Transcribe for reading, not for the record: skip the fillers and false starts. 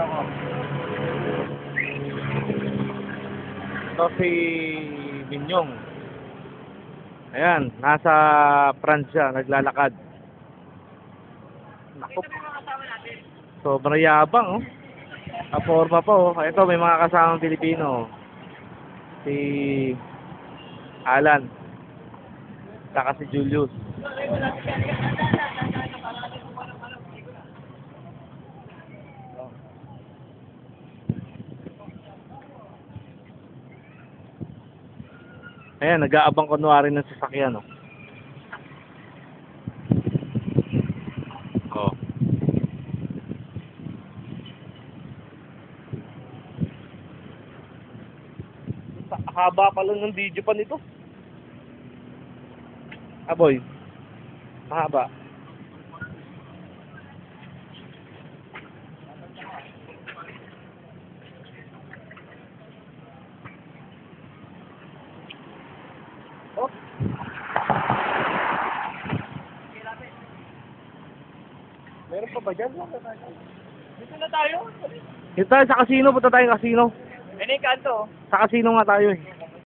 ko. Ito si Minyong. Ayan, nasa Pransya, naglalakad. Naku. Sobrang yabang, oh. Kaporma pa, oh. Ito, may mga kasamang Pilipino. Si Alan. Saka si Julius. Ayan, nag-aabang kunwari ng sasakyan, oh. Oh. Haba pala ng video pa nito. Boy. Mahaba. Oh. Meron pa ba dyan? Dito na tayo. Dito tayo sa casino, punta tayong casino. Ano yung kanto? Sa casino nga tayo, eh.